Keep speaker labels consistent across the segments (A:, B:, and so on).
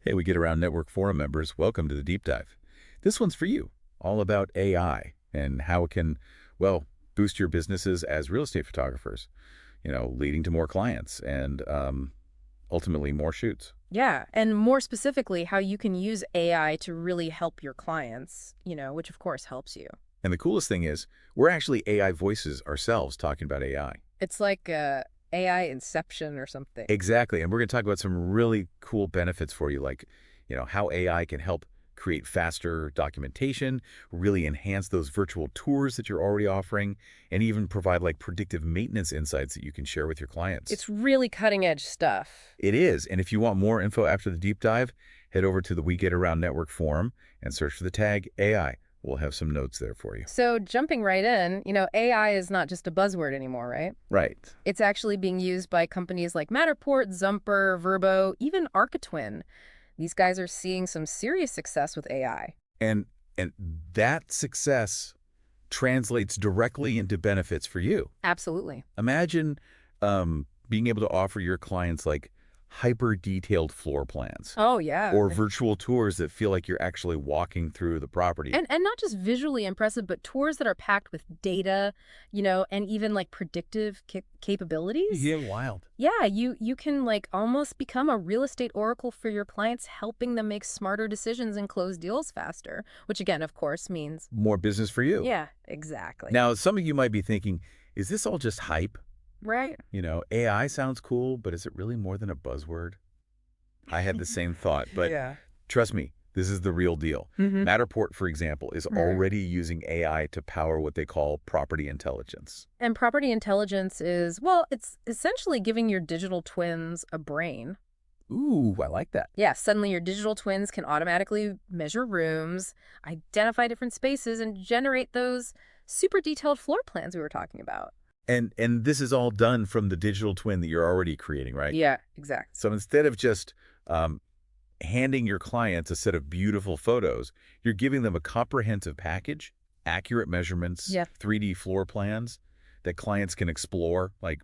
A: Hey, we get around network forum members. Welcome to the deep dive. This one's for you, all about AI and how it can, well, boost your businesses as real estate photographers, leading to more clients and ultimately more shoots.
B: Yeah, and more specifically, how you can use AI to really help your clients, which of course helps you.
A: And the coolest thing is, we're actually AI voices ourselves talking about AI.
B: It's like AI inception or something.
A: Exactly. And we're going to talk about some really cool benefits for you, like, how AI can help create faster documentation, really enhance those virtual tours that you're already offering, and even provide like predictive maintenance insights that you can share with your clients.
B: It's really cutting edge stuff.
A: It is. And if you want more info after the deep dive, head over to the We Get Around Network forum and search for the tag AI. We'll have some notes there for you.
B: So jumping right in, AI is not just a buzzword anymore, right?
A: Right.
B: It's actually being used by companies like Matterport, Zumper, Verbo, even Architwin. These guys are seeing some serious success with AI.
A: And and that success translates directly into benefits for you.
B: Absolutely.
A: Imagine being able to offer your clients like hyper-detailed floor plans
B: Oh, yeah.
A: or virtual tours that feel like you're actually walking through the property.
B: And not just visually impressive, but tours that are packed with data, and even like predictive capabilities.
A: Yeah, wild.
B: Yeah, you can like almost become a real estate oracle for your clients, helping them make smarter decisions and close deals faster, which again, of course, means
A: More business for you.
B: yeah, exactly.
A: Now, some of you might be thinking, is this all just hype?
B: Right?
A: AI sounds cool, but is it really more than a buzzword? I had the same thought, but
B: Yeah.
A: trust me, this is the real deal.
B: Mm-hmm.
A: Matterport, for example, is already using AI to power what they call property intelligence.
B: And property intelligence is, well, it's essentially giving your digital twins a brain.
A: Ooh, I like that.
B: Yeah, suddenly your digital twins can automatically measure rooms, identify different spaces, and generate those super detailed floor plans we were talking about.
A: And this is all done from the digital twin that you're already creating, right?
B: Yeah, exactly.
A: So instead of just handing your clients a set of beautiful photos, you're giving them a comprehensive package, accurate measurements,
B: Yeah.
A: 3D floor plans that clients can explore, like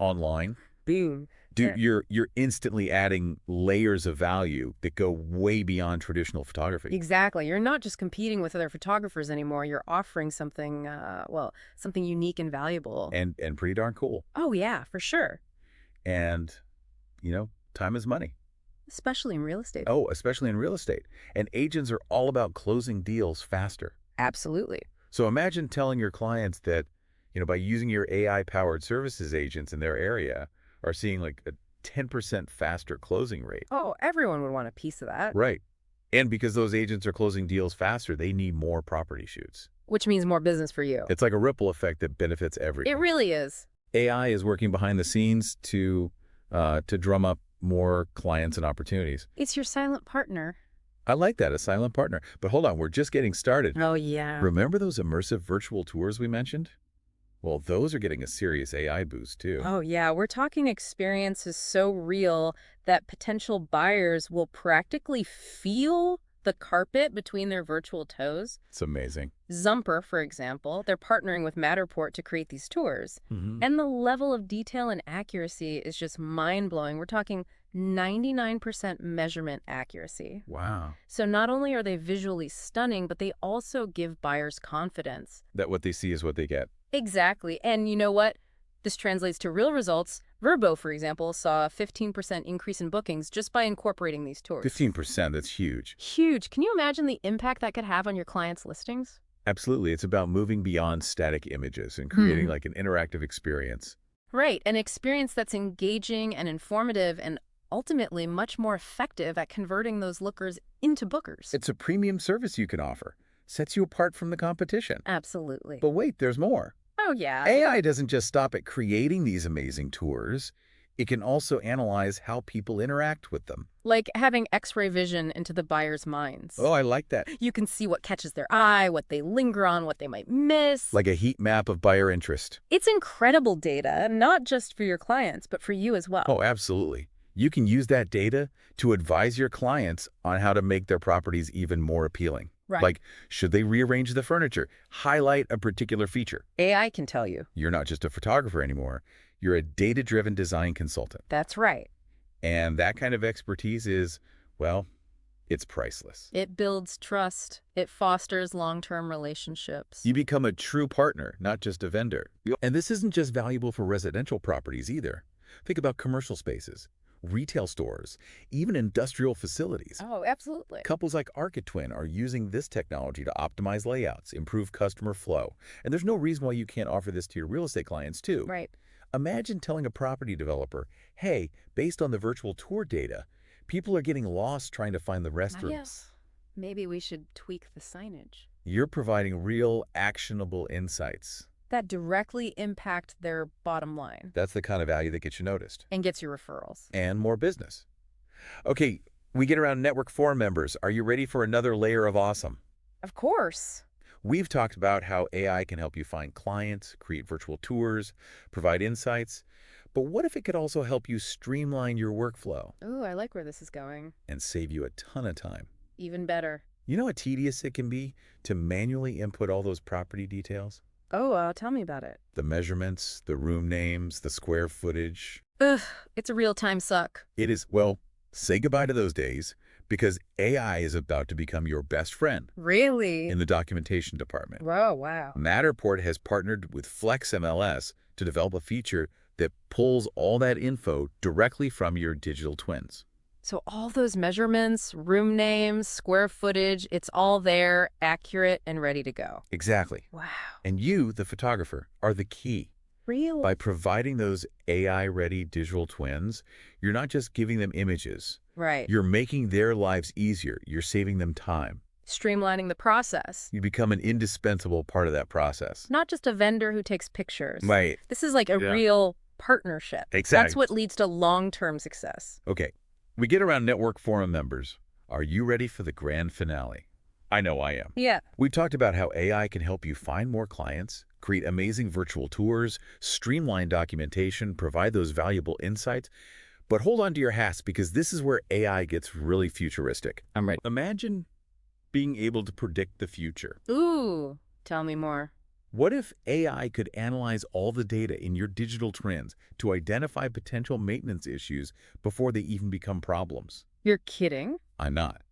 A: online.
B: Boom.
A: Dude, you're instantly adding layers of value that go way beyond traditional photography.
B: Exactly. You're not just competing with other photographers anymore. You're offering something, something unique and valuable.
A: And pretty darn cool.
B: Oh, yeah, for sure.
A: And, time is money.
B: Especially in real estate.
A: Oh, especially in real estate. And agents are all about closing deals faster.
B: Absolutely.
A: So imagine telling your clients that, by using your AI-powered services agents in their area are seeing like a 10% faster closing rate.
B: Oh, everyone would want a piece of that.
A: Right. And because those agents are closing deals faster, they need more property shoots.
B: Which means more business for you.
A: It's like a ripple effect that benefits everyone.
B: It really is.
A: AI is working behind the scenes to drum up more clients and opportunities.
B: It's your silent partner.
A: I like that, a silent partner. But hold on, we're just getting started.
B: Oh, yeah.
A: Remember those immersive virtual tours we mentioned? Well, those are getting a serious AI boost, too.
B: Oh, yeah. We're talking experiences so real that potential buyers will practically feel the carpet between their virtual toes.
A: It's amazing.
B: Zumper, for example, they're partnering with Matterport to create these tours. And the level of detail and accuracy is just mind-blowing. We're talking 99% measurement accuracy.
A: Wow.
B: So not only are they visually stunning, but they also give buyers confidence.
A: That what they see is what they get.
B: Exactly. And you know what? This translates to real results. Verbo, for example, saw a 15% increase in bookings just by incorporating these tours.
A: 15%, that's huge.
B: Huge. Can you imagine the impact that could have on your clients' listings?
A: Absolutely. It's about moving beyond static images and creating like an interactive experience.
B: Right. An experience that's engaging and informative and ultimately much more effective at converting those lookers into bookers.
A: It's a premium service you can offer. Sets you apart from the competition.
B: Absolutely.
A: But wait, there's more.
B: Oh, yeah.
A: AI doesn't just stop at creating these amazing tours. It can also analyze how people interact with them.
B: Like having X-ray vision into the buyer's minds.
A: Oh, I like that.
B: You can see what catches their eye, what they linger on, what they might miss.
A: Like a heat map of buyer interest.
B: It's incredible data, not just for your clients, but for you as well.
A: Oh, absolutely. You can use that data to advise your clients on how to make their properties even more appealing.
B: Right.
A: Like, should they rearrange the furniture? Highlight a particular feature.
B: AI can tell you.
A: You're not just a photographer anymore. You're a data-driven design consultant.
B: That's right.
A: And that kind of expertise is, well, it's priceless.
B: It builds trust. It fosters long-term relationships.
A: You become a true partner, not just a vendor. And this isn't just valuable for residential properties either. Think about commercial spaces, retail stores, even industrial facilities.
B: Oh, absolutely.
A: Couples like Architwin are using this technology to optimize layouts, improve customer flow. And there's no reason why you can't offer this to your real estate clients too.
B: Right.
A: Imagine telling a property developer, hey, based on the virtual tour data, people are getting lost trying to find the restrooms.
B: Yes. Maybe we should tweak the signage.
A: You're providing real, actionable insights.
B: That directly impact their bottom line.
A: That's the kind of value that gets you noticed.
B: And gets you referrals.
A: And more business. Okay, we get around network forum members. Are you ready for another layer of awesome?
B: Of course.
A: We've talked about how AI can help you find clients, create virtual tours, provide insights. But what if it could also help you streamline your workflow
B: Ooh, I like where this is going.
A: and save you a ton of time?
B: Even better.
A: You know how tedious it can be to manually input all those property details?
B: Oh, tell me about it.
A: The measurements, the room names, the square footage.
B: Ugh, it's a real-time suck.
A: It is, well, say goodbye to those days because AI is about to become your best friend
B: Really?
A: in the documentation department.
B: Whoa, wow.
A: Matterport has partnered with FlexMLS to develop a feature that pulls all that info directly from your digital twins.
B: So all those measurements, room names, square footage, it's all there, accurate, and ready to go.
A: Exactly.
B: Wow.
A: And you, the photographer, are the key.
B: Real?
A: By providing those AI-ready digital twins, you're not just giving them images.
B: Right.
A: You're making their lives easier. You're saving them time.
B: Streamlining the process.
A: You become an indispensable part of that process.
B: Not just a vendor who takes pictures.
A: Right.
B: This is like a real partnership.
A: Exactly.
B: That's what leads to long-term success.
A: Okay. We get around network forum members. Are you ready for the grand finale? I know I am.
B: Yeah.
A: We've talked about how AI can help you find more clients, create amazing virtual tours, streamline documentation, provide those valuable insights. But hold on to your hats because this is where AI gets really futuristic.
B: I'm ready.
A: Imagine being able to predict the future.
B: Ooh, tell me more.
A: What if AI could analyze all the data in your digital twins to identify potential maintenance issues before they even become problems?
B: You're kidding?
A: I'm not.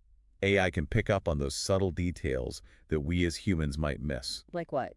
A: AI can pick up on those subtle details that we as humans might miss,
B: Like what?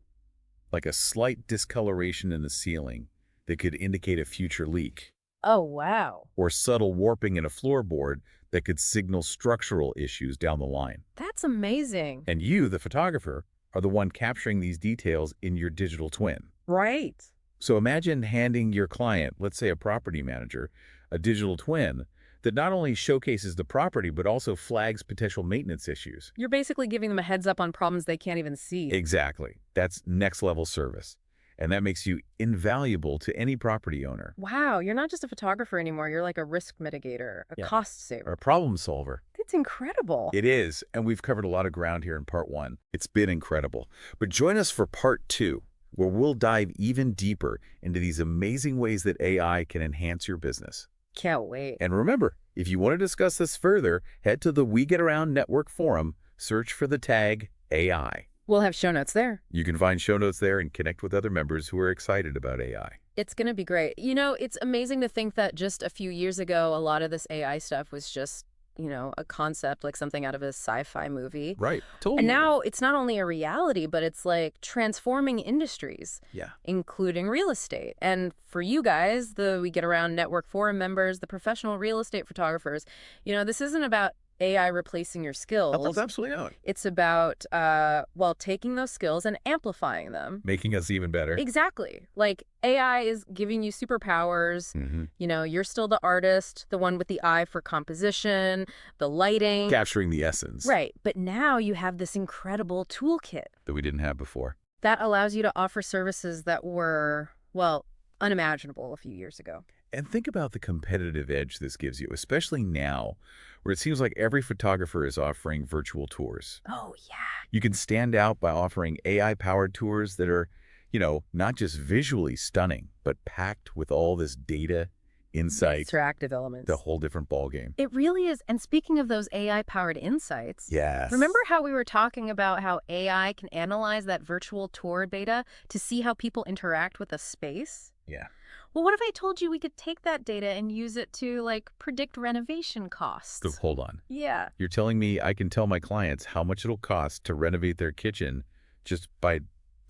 A: like a slight discoloration in the ceiling that could indicate a future leak,
B: Oh, wow.
A: or subtle warping in a floorboard that could signal structural issues down the line.
B: That's amazing.
A: And you, the photographer, are the one capturing these details in your digital twin.
B: Right.
A: So imagine handing your client, let's say a property manager, a digital twin that not only showcases the property, but also flags potential maintenance issues.
B: You're basically giving them a heads up on problems they can't even see.
A: Exactly. That's next level service. And that makes you invaluable to any property owner.
B: Wow, you're not just a photographer anymore. You're like a risk mitigator, a cost
A: Or
B: saver.
A: a problem solver.
B: That's incredible.
A: It is, and we've covered a lot of ground here in part 1. It's been incredible. But join us for part 2, where we'll dive even deeper into these amazing ways that AI can enhance your business.
B: Can't wait.
A: And remember, if you want to discuss this further, head to the We Get Around Network forum, search for the tag AI.
B: We'll have show notes there.
A: You can find show notes there and connect with other members who are excited about AI.
B: It's going to be great. You know, it's amazing to think that just a few years ago, a lot of this AI stuff was just, you know, a concept, like something out of a sci-fi movie.
A: Right. Totally.
B: And now it's not only a reality, but it's like transforming industries, including real estate. And for you guys, the We Get Around Network forum members, the professional real estate photographers, you know, this isn't about AI replacing your skills.
A: That's absolutely not.
B: It's about, well, taking those skills and amplifying them.
A: Making us even better.
B: Exactly. Like AI is giving you superpowers. You know, you're still the artist, the one with the eye for composition, the lighting.
A: Capturing the essence.
B: Right. But now you have this incredible toolkit
A: That we didn't have before.
B: that allows you to offer services that were, well, unimaginable a few years ago.
A: And think about the competitive edge this gives you, especially now, where it seems like every photographer is offering virtual tours.
B: Oh, yeah.
A: You can stand out by offering AI-powered tours that are, you know, not just visually stunning, but packed with all this data, insight,
B: Interactive elements.
A: the whole different ballgame.
B: It really is. And speaking of those AI-powered insights,
A: Yes.
B: remember how we were talking about how AI can analyze that virtual tour data to see how people interact with a space?
A: Yeah.
B: Well, what if I told you we could take that data and use it to, like, predict renovation
A: So
B: costs?
A: hold on.
B: Yeah.
A: You're telling me I can tell my clients how much it'll cost to renovate their kitchen just by,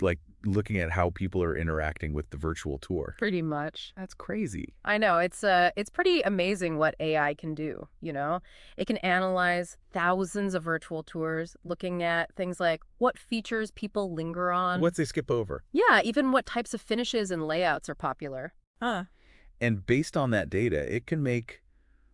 A: like, looking at how people are interacting with the virtual tour?
B: Pretty much.
A: That's crazy.
B: I know. It's pretty amazing what AI can do, you know? It can analyze thousands of virtual tours, looking at things like what features people linger on.
A: What's they skip over?
B: Yeah, even what types of finishes and layouts are popular. Huh.
A: And based on that data, it can make,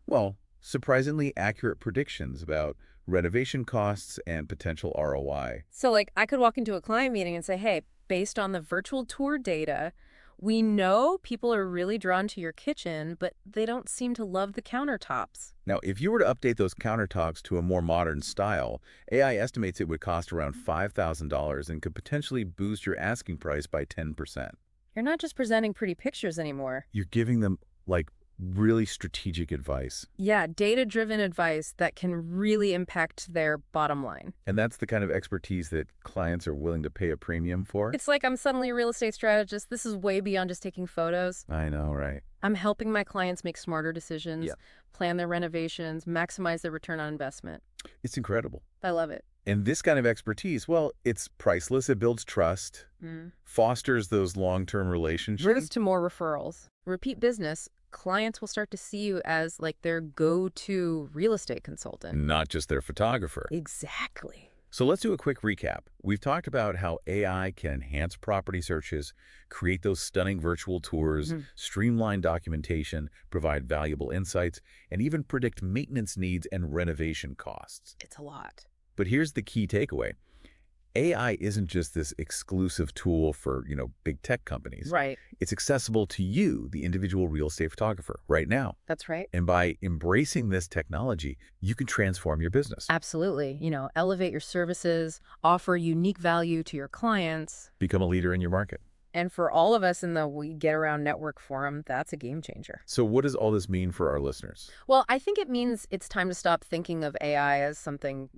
A: well, surprisingly accurate predictions about renovation costs and potential ROI.
B: So, like, I could walk into a client meeting and say, hey, based on the virtual tour data, we know people are really drawn to your kitchen, but they don't seem to love the countertops.
A: Now, if you were to update those countertops to a more modern style, AI estimates it would cost around $5,000 and could potentially boost your asking price by 10%.
B: You're not just presenting pretty pictures anymore.
A: You're giving them, like, really strategic advice.
B: Yeah, data-driven advice that can really impact their bottom line.
A: And that's the kind of expertise that clients are willing to pay a premium for.
B: It's like I'm suddenly a real estate strategist. This is way beyond just taking photos.
A: I know, right?
B: I'm helping my clients make smarter decisions,
A: Yeah.
B: plan their renovations, maximize their return on investment.
A: It's incredible.
B: I love it.
A: And this kind of expertise, well, it's priceless. It builds trust, fosters those long-term relationships.
B: Brings to more referrals. Repeat business, clients will start to see you as like their go-to real estate consultant.
A: Not just their photographer.
B: Exactly.
A: So let's do a quick recap. We've talked about how AI can enhance property searches, create those stunning virtual tours, streamline documentation, provide valuable insights, and even predict maintenance needs and renovation costs.
B: It's a lot.
A: But here's the key takeaway. AI isn't just this exclusive tool for, big tech companies.
B: Right.
A: It's accessible to you, the individual real estate photographer, right now.
B: That's right.
A: And by embracing this technology, you can transform your business.
B: Absolutely. Elevate your services, offer unique value to your clients.
A: Become a leader in your market.
B: And for all of us in the We Get Around Network forum, that's a game changer.
A: So what does all this mean for our listeners?
B: Well, I think it means it's time to stop thinking of AI as something,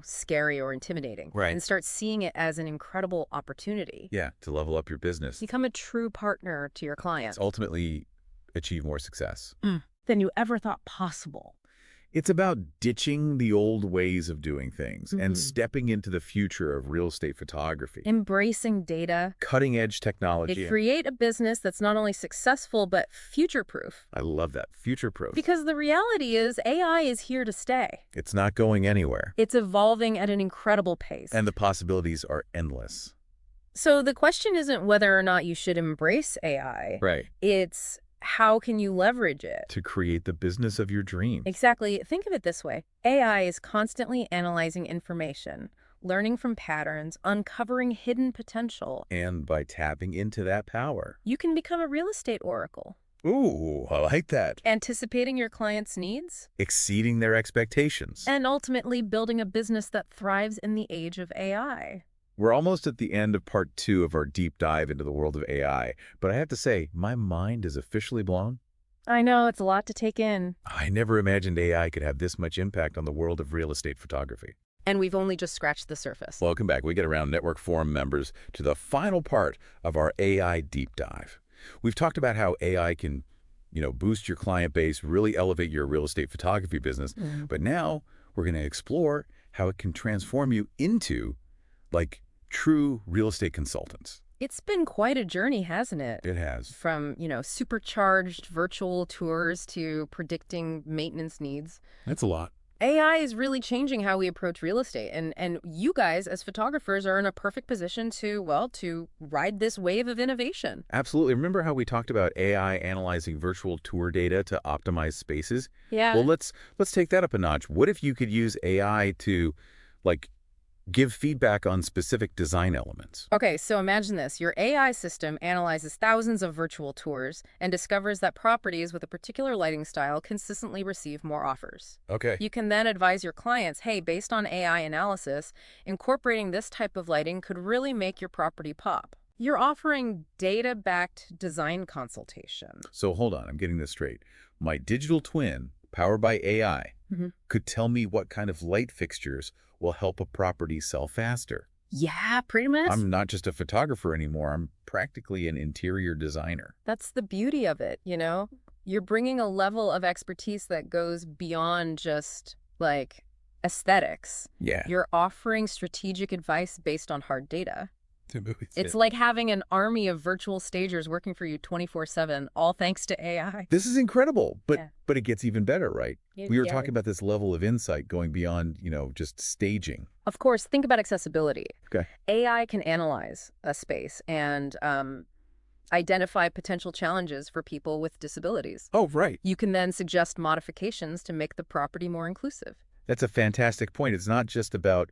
B: scary or intimidating.
A: Right.
B: And start seeing it as an incredible opportunity.
A: Yeah, to level up your business.
B: Become a true partner to your clients.
A: To ultimately achieve more success.
B: Than you ever thought possible.
A: It's about ditching the old ways of doing things and stepping into the future of real estate photography.
B: Embracing data.
A: Cutting-edge technology.
B: To create a business that's not only successful, but future-proof.
A: I love that. Future-proof.
B: Because the reality is AI is here to stay.
A: It's not going anywhere.
B: It's evolving at an incredible pace.
A: And the possibilities are endless.
B: So the question isn't whether or not you should embrace AI.
A: Right.
B: It's how can you leverage it?
A: To create the business of your dreams.
B: Exactly. Think of it this way. AI is constantly analyzing information, learning from patterns, uncovering hidden potential.
A: And by tapping into that power.
B: You can become a real estate oracle.
A: Ooh, I like that.
B: Anticipating your clients' needs.
A: Exceeding their expectations.
B: And ultimately building a business that thrives in the age of AI.
A: We're almost at the end of part 2 of our deep dive into the world of AI, but I have to say, my mind is officially blown.
B: I know, it's a lot to take in.
A: I never imagined AI could have this much impact on the world of real estate photography.
B: And we've only just scratched the surface.
A: Welcome back. We Get Around Network Forum members to the final part of our AI deep dive. We've talked about how AI can, boost your client base, really elevate your real estate photography business. But now we're going to explore how it can transform you into, true real estate consultants.
B: It's been quite a journey, hasn't it?
A: It has.
B: From, supercharged virtual tours to predicting maintenance needs.
A: That's a lot.
B: AI is really changing how we approach real estate. And you guys, as photographers, are in a perfect position to ride this wave of innovation.
A: Absolutely. Remember how we talked about AI analyzing virtual tour data to optimize spaces?
B: Yeah.
A: Well, let's take that up a notch. What if you could use AI to, give feedback on specific design elements?
B: Okay, so imagine this. Your AI system analyzes thousands of virtual tours and discovers that properties with a particular lighting style consistently receive more offers.
A: Okay.
B: You can then advise your clients, hey, based on AI analysis, incorporating this type of lighting could really make your property pop. You're offering data-backed design consultation.
A: So hold on, I'm getting this straight. My digital twin, powered by AI, could tell me what kind of light fixtures will help a property sell faster.
B: Yeah, pretty much.
A: I'm not just a photographer anymore. I'm practically an interior designer.
B: That's the beauty of it, You're bringing a level of expertise that goes beyond just, like, aesthetics.
A: Yeah.
B: You're offering strategic advice based on hard data.
A: To move it.
B: It's like having an army of virtual stagers working for you 24/7, all thanks to AI.
A: This is incredible, but
B: Yeah.
A: but it gets even better, right? We were
B: Yeah.
A: talking about this level of insight going beyond, just staging.
B: Of course, think about accessibility.
A: Okay.
B: AI can analyze a space and identify potential challenges for people with disabilities.
A: Oh, right.
B: You can then suggest modifications to make the property more inclusive.
A: That's a fantastic point. It's not just about,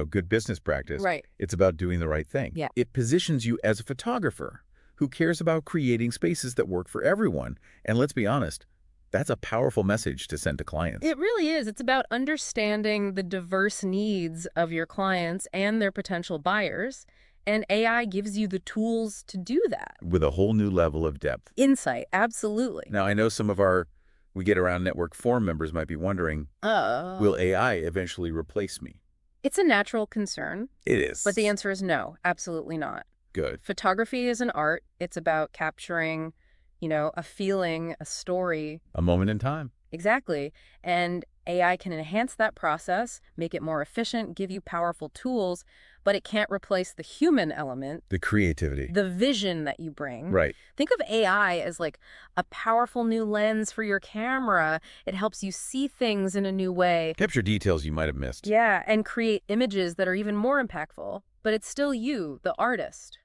A: good business practice.
B: Right.
A: It's about doing the right thing.
B: Yeah.
A: It positions you as a photographer who cares about creating spaces that work for everyone. And let's be honest, that's a powerful message to send to clients.
B: It really is. It's about understanding the diverse needs of your clients and their potential buyers, and AI gives you the tools to do that.
A: With a whole new level of depth.
B: Insight, absolutely.
A: Now, I know some of our We Get Around Network forum members might be wondering, will AI eventually replace me?
B: It's a natural concern,
A: It is.
B: but the answer is no, absolutely not.
A: Good.
B: Photography is an art. It's about capturing, a feeling, a story.
A: A moment in time.
B: Exactly. And AI can enhance that process, make it more efficient, give you powerful tools, but it can't replace the human element,
A: The creativity.
B: the vision that you bring.
A: Right.
B: Think of AI as like a powerful new lens for your camera. It helps you see things in a new way.
A: Capture details you might have missed.
B: Yeah, and create images that are even more impactful. But it's still you, the artist,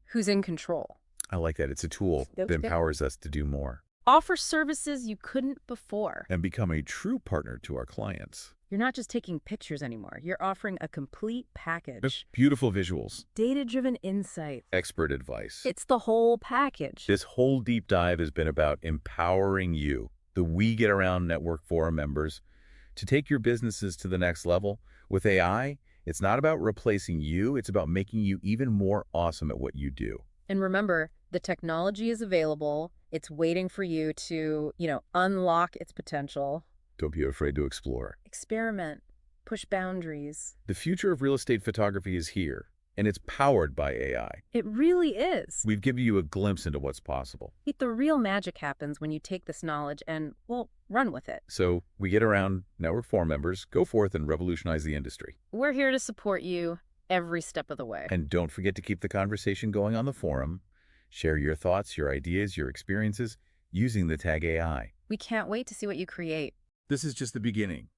B: who's in control.
A: I like that. It's a tool that empowers us to do more.
B: Offer services you couldn't before.
A: And become a true partner to our clients.
B: You're not just taking pictures anymore. You're offering a complete package.
A: Beautiful visuals.
B: Data-driven insight.
A: Expert advice.
B: It's the whole package.
A: This whole deep dive has been about empowering you, the We Get Around Network forum members, to take your businesses to the next level. With AI, it's not about replacing you. It's about making you even more awesome at what you do.
B: And remember, the technology is available. It's waiting for you to, unlock its potential.
A: Don't be afraid to explore.
B: Experiment. Push boundaries.
A: The future of real estate photography is here, and it's powered by AI.
B: It really is.
A: We've given you a glimpse into what's possible.
B: The real magic happens when you take this knowledge and, run with it.
A: So We Get Around Network forum members, go forth and revolutionize the industry.
B: We're here to support you every step of the way.
A: And don't forget to keep the conversation going on the forum. Share your thoughts, your ideas, your experiences using the tag AI.
B: We can't wait to see what you create.
A: This is just the beginning.